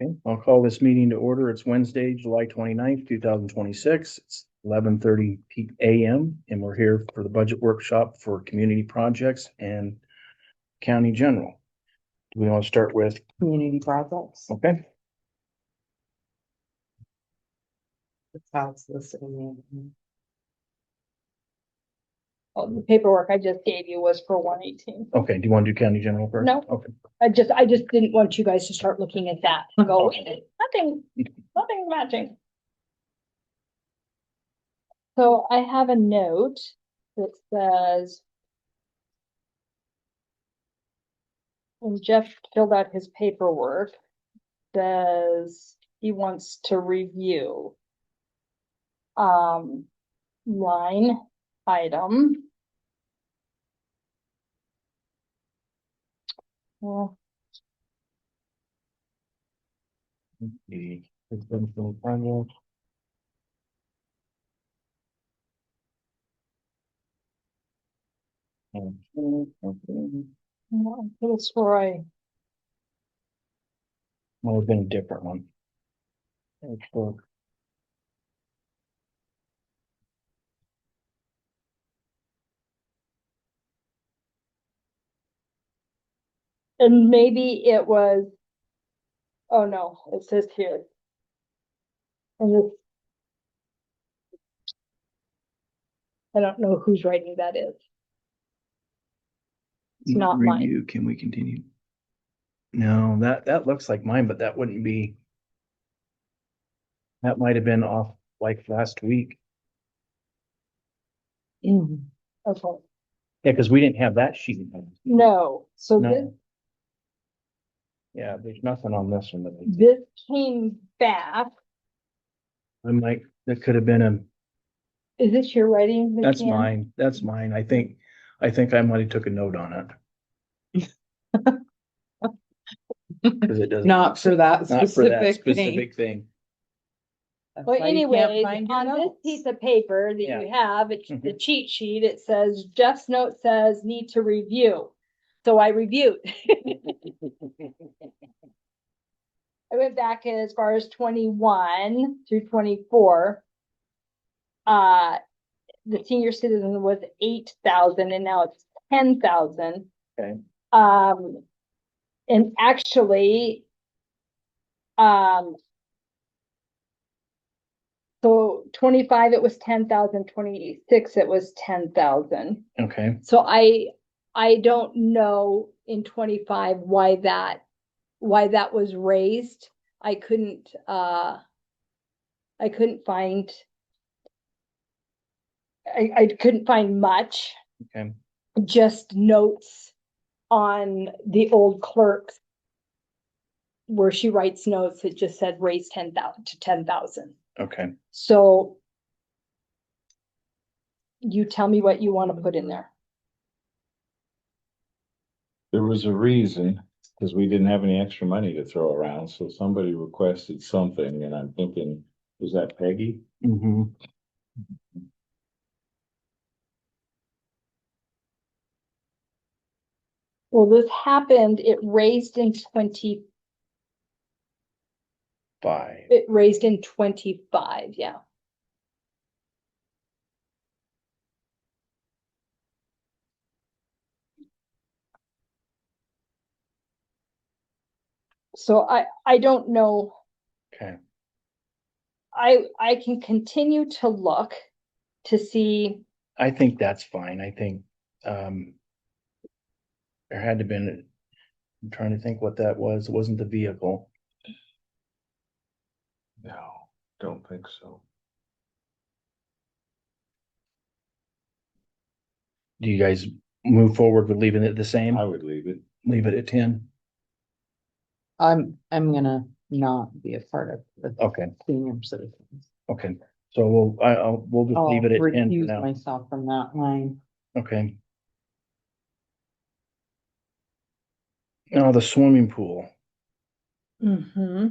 Okay, I'll call this meeting to order. It's Wednesday, July 29th, 2026. It's 11:30 a.m. and we're here for the budget workshop for community projects and county general. Do we want to start with? Community projects. Okay, That's how it's listed in the. Oh, the paperwork I just gave you was for 118. okay. Do you want to do county general first? No. Okay. I just didn't want you guys to start looking at that and go, nothing matching. So I have a note that says, when Jeff filled out his paperwork, says he wants to review line item. Well, I could have swore I Might have been a different one. and maybe it was, oh no, it says here. And this, I don't know whose writing that is. It's not mine. Review, can we continue? No, that looks like mine, but that wouldn't be. That might have been off like last week. Okay, Yeah, because we didn't have that sheet. no, so No. Yeah, there's nothing on this one. this came back. That could have been a, Is this your writing? that's Ken? mine, that's mine. I think I might have took a note on it. Cause it doesn't. Not for that Not for that specific thing. specific thing. That's Well, why you can't anyways, find your on this notes. piece of paper that Yeah. you have, it's the Mhm. cheat sheet, it says, Jeff's note says need to review. So I reviewed. I went back as far as 21 through 24. The senior citizen was 8,000 and now it's 10,000. Okay. And actually, so 25, it was 10,000, 26, it was 10,000. Okay, So I don't know in 25 why that was raised. I couldn't find I couldn't find much, okay, just notes on the old clerks where she writes notes that just said raise 10,000 to 10,000. okay. So you tell me what you want to put in there. There was a reason, because we didn't have any extra money to throw around, so somebody requested something, and I'm thinking, was that Peggy? Mm-hmm. Well, this happened, it raised in 25, yeah. So I don't know. Okay, I can continue to look to see. I think that's fine. I think, there had to been, I'm trying to think what that was. It wasn't the vehicle. No, don't think so. Do you guys move forward with leaving it the same? I would leave it. Leave it at 10? I'm gonna not be a part of the Okay, senior citizens. okay. So we'll just I'll leave it at 10 for recuse now. myself from that line. Okay. Now the swimming pool, Mm-hmm.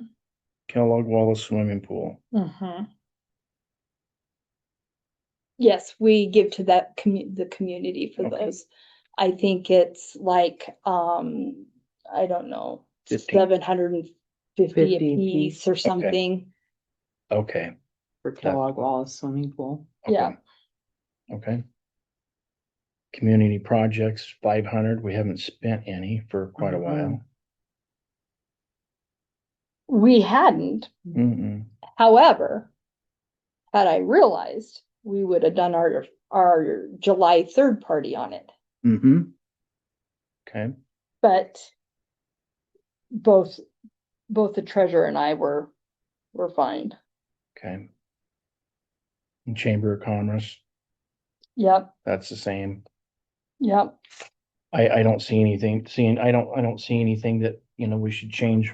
Kellogg Wallace Swimming Pool. Mm-hmm. Yes, we give to that the community for Okay. those. I think it's like, I don't know, 15. 50 50 a piece or something. Okay, for Kellogg Wallace swimming pool. Yeah. okay. Community projects, 500. We haven't spent any for quite a while. We hadn't, Mm-mm. however, had I realized, we would have done our July 3rd party on it. Mm-hmm. Okay, But both the treasurer and I were fine. okay. And Chamber of Commerce, Yep, that's the same. yep. I don't see anything, I don't see anything that, we should change.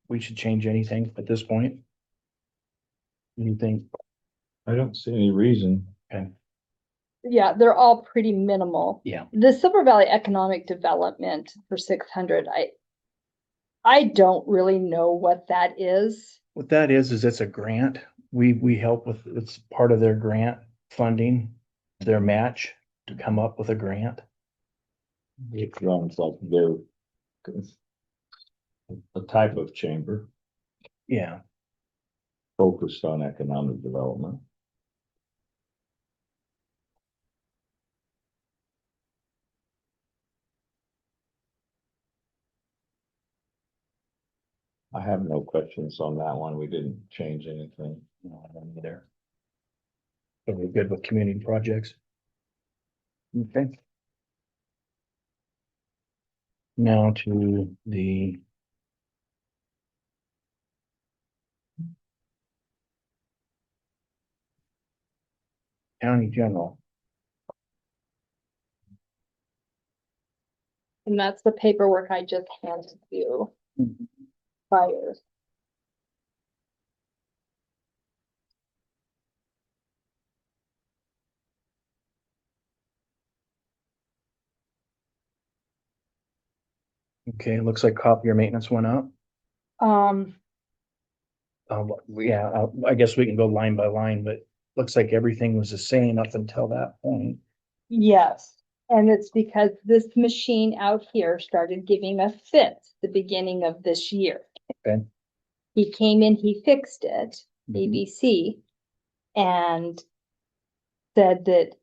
We should change anything at this point. Anything? I don't see any reason. Okay, Yeah, they're all pretty minimal. yeah. The Silver Valley Economic Development for 600, I don't really know what that is. What that is it's a grant. We help with, it's part of their grant funding, their match to come up with a grant. It runs like they're a type of chamber Yeah, focused on economic development. I have no questions on that one. We didn't change anything. no, I don't either. So we're good with community projects. Okay. Now to the county general. And that's the paperwork I just handed you prior. Okay, it looks like copier maintenance went up. Um, Yeah, I guess we can go line by line, but looks like everything was the same up until that point. yes, and it's because this machine out here started giving us fits the beginning of this year. Okay. He came in, he fixed it, Mhm. ABC, and said that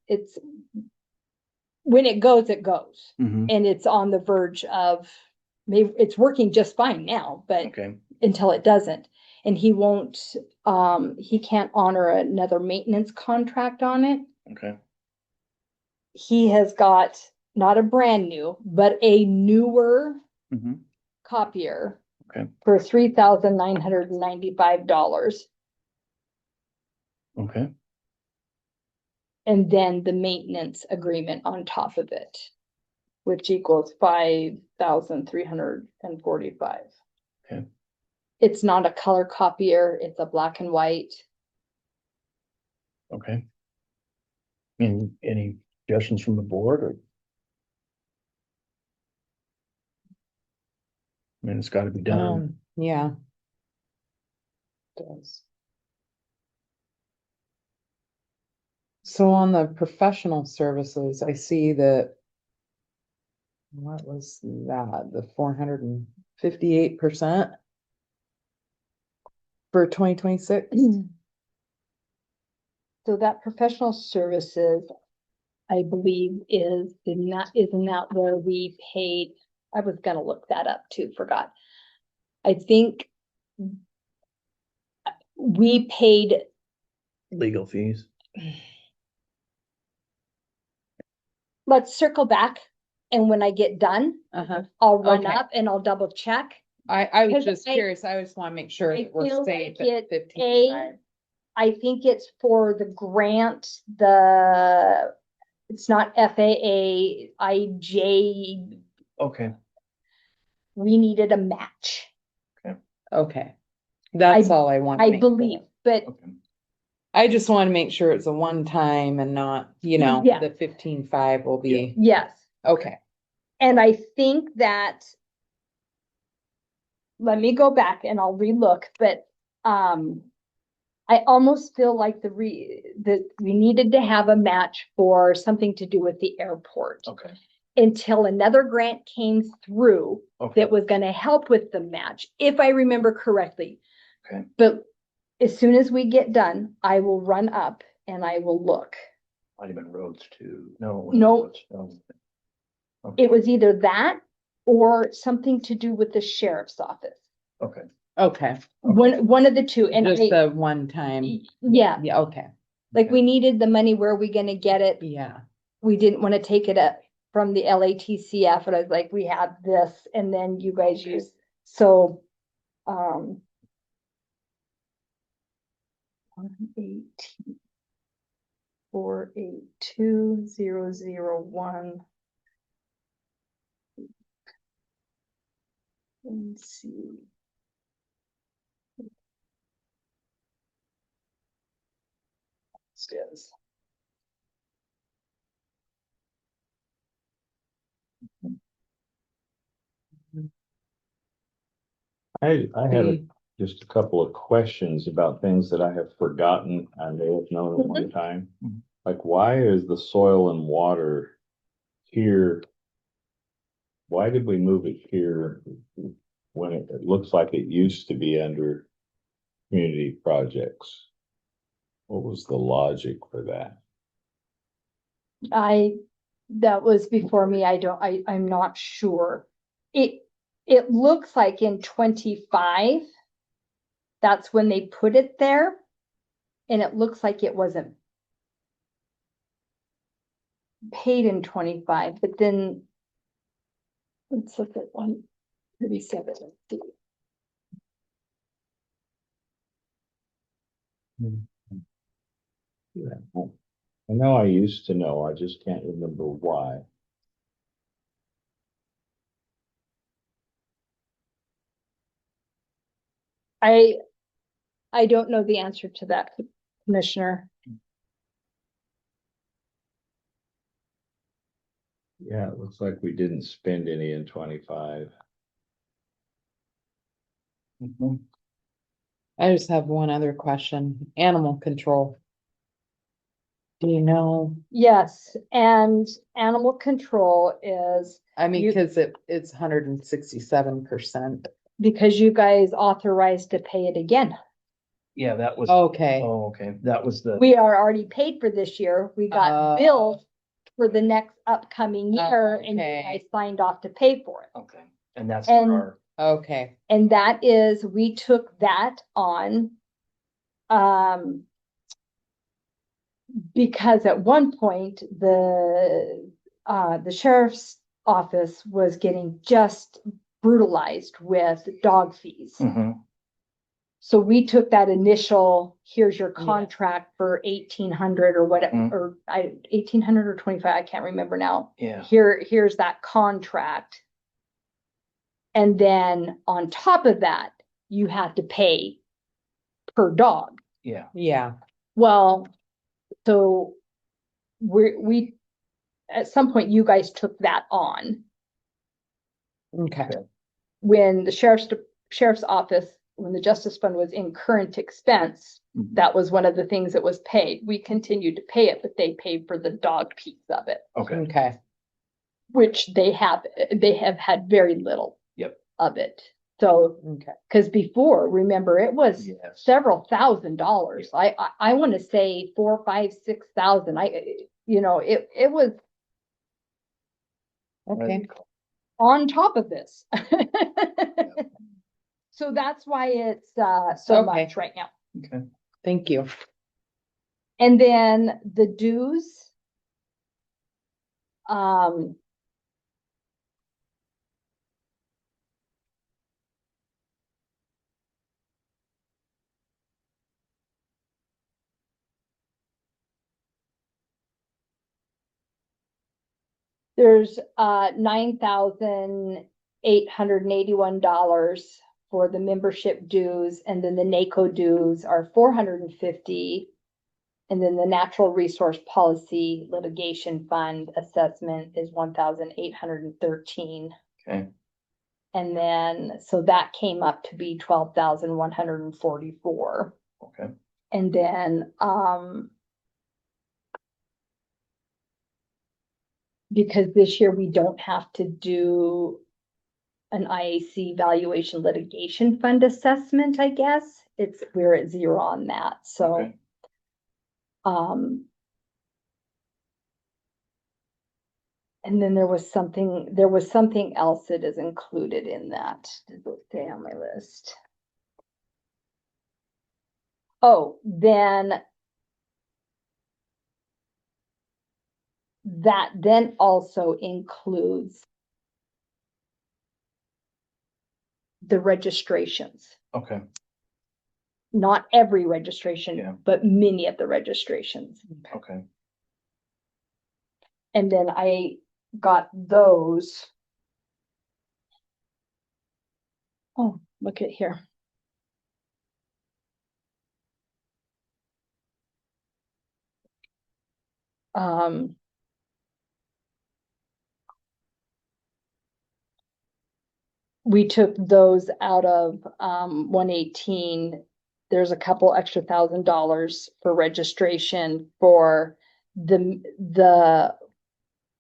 when it goes, Mhm. and it's on the verge of, maybe it's working just fine now, but Okay, until it doesn't. And he won't, he can't honor another maintenance contract on it. okay, He has got not a brand new, but a newer mhm, copier okay, for $3,995. okay, And then the maintenance agreement on top of it, which equals 5,345. okay. It's not a color copier, it's a black and white. Okay. Any suggestions from the board or? I mean, it's gotta be done. Yeah. Does. So on the professional services, I see that. What was that? The 458%? For 2026? So that professional services, I believe isn't that where we paid, I was gonna look that up too, forgot. I think we paid, Legal fees. let's circle back. And when I get done, Uh-huh. I'll run Okay. up and I'll double check. I was Because just I- curious. I just want to make sure I that we're feel safe like at it, 15. I think it's for the grant, it's not FAA, IJ, Okay, we needed a match, Okay. That's all I want. to I make sure. believe, but okay, I just want to make sure it's a one time and not, Yeah. the 15.5 will be, yes. okay. And I think that, let me go back and I'll relook, but, I almost feel like that we needed to have a match for something to do with the airport. okay, until another grant came through Okay, that was gonna help with the match, if I remember correctly. Okay. But as soon as we get done, I will run up and I will look. might have been roads too. No. it wasn't No. roads. No. Okay, It was either that or something to do with the sheriff's office. okay, Okay, One of the two, and just I, the one time. yeah, Yeah, okay, like we needed the money, where are we gonna get it? yeah. We didn't wanna take it up from the LATCF, and I was like, we have this, and then you guys Okay. use, so, 118, 482,001. Let's see. Says. I had just a couple of questions about things that I have forgotten I may have known at one time. Mhm. Like, why is the soil and water here? Why did we move it here when it looks like it used to be under community projects? What was the logic for that? That was before me, I'm not sure. It looks like in 25, that's when they put it there. And it looks like it wasn't paid in 25, but then let's look at 137. Let's see. I know I used to know, I just can't remember why. I don't know the answer to that, Commissioner. Yeah, it looks like we didn't spend any in 25. Mhm. I just have one other question. Animal control. Do you know, Yes, and animal control is I mean, You- cause it's 167%. because you guys authorized to pay it again. Yeah, that was, Okay, oh, okay, that was the, We are already paid for this year. We got billed for the next upcoming year, and you Okay. guys signed off to pay for it. okay, and that's And- for okay, And that is, we took that on. Because at one point, the sheriff's office was getting just brutalized with dog fees. our. Mhm. So we took that initial, here's your Yeah. contract for 1,800 or whatever, Mm. or 1,800 or 25, I can't remember now. Yeah, Here's that contract. And then on top of that, you have to pay per dog. yeah, yeah, Well, so we, at some point, you guys took that on okay, when the sheriff's office, when the justice fund was in current expense. Mhm. That was one of the things that was paid. We continued to pay it, but they paid for the dog piece of it, okay, okay, which they have had very little. Yep. Of it. So, okay. because before, remember, it was yes. several $1,000s. I want to say 4, 5, 6,000. It was Okay, on top of this. So that's why it's so Okay. much right now. Okay, thank you. And then the dues. There's $9,881 for the membership dues, and then the NACO dues are 450. And then the natural resource policy litigation fund assessment is 1,813. okay, And then, so that came up to be 12,144. okay, And then, because this year we don't have to do an IAC valuation litigation fund assessment, I guess. We're at 0 on that, so. Okay. And then there was something else that is included in that. Does it stay on my list? Oh, then that then also includes the registrations. Okay, Not every registration, Yeah. but many of the registrations. okay. And then I got those. Oh, look at here. We took those out of 118. There's a couple extra $1,000 for registration for the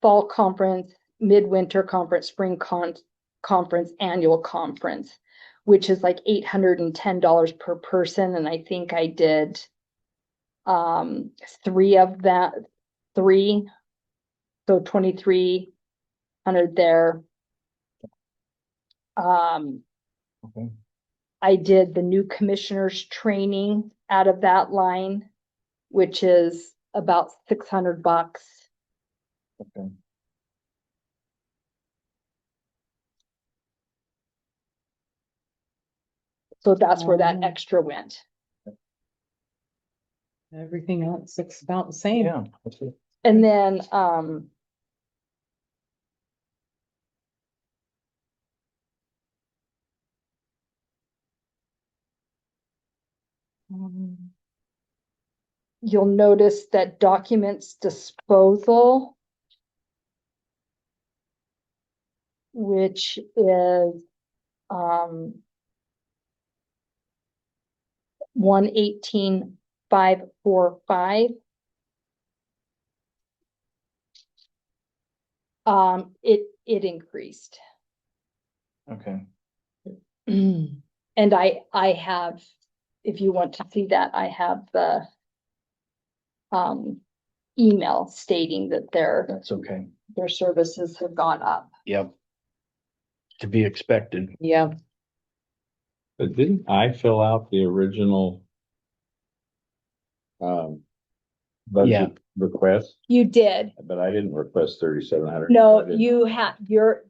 fall conference, midwinter conference, spring conference, annual conference, which is like $810 per person. And I think I did 3 of that, 3. So 2,300 there. Okay. I did the new commissioners training out of that line, which is about $600. Okay. So that's where that Oh. extra went. Everything else looks about the same. Yeah. That's it. And then, you'll notice that documents disposal, which is, 118,545. It increased. Okay. And I have, if you want to see that, I have the email stating that their Okay. services have gone up. Yep. To be expected. Yeah, But didn't I fill out the original budget request? You did. But I didn't request 3,700. No, you have your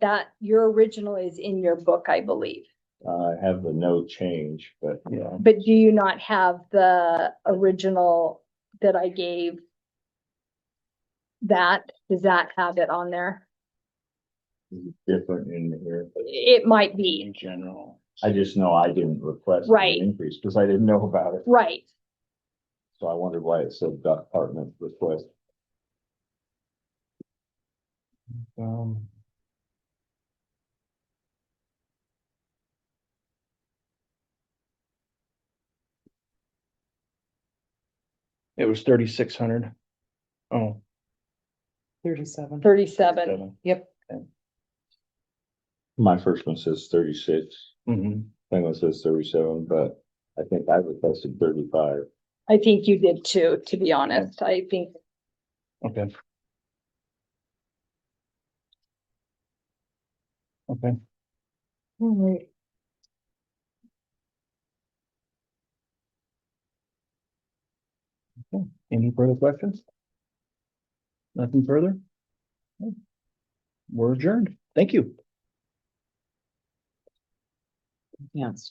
original is in your book, I believe. I have the no change, but Yeah. But do you not have the original that I gave? Does that have it on there? it's different in here. It might be, In general. I just know I didn't request Right. the increase because I didn't know about it. right. So I wondered why it said department request. It was 3,600. Oh. 37. 37. 37. Yep. My first one says 36. Mm-hmm. Second one says 37, but I think I requested 35. I think you did too, to be honest. I think, Okay. Okay. all right. Any further questions? Nothing further? We're adjourned. Thank you. Yeah, so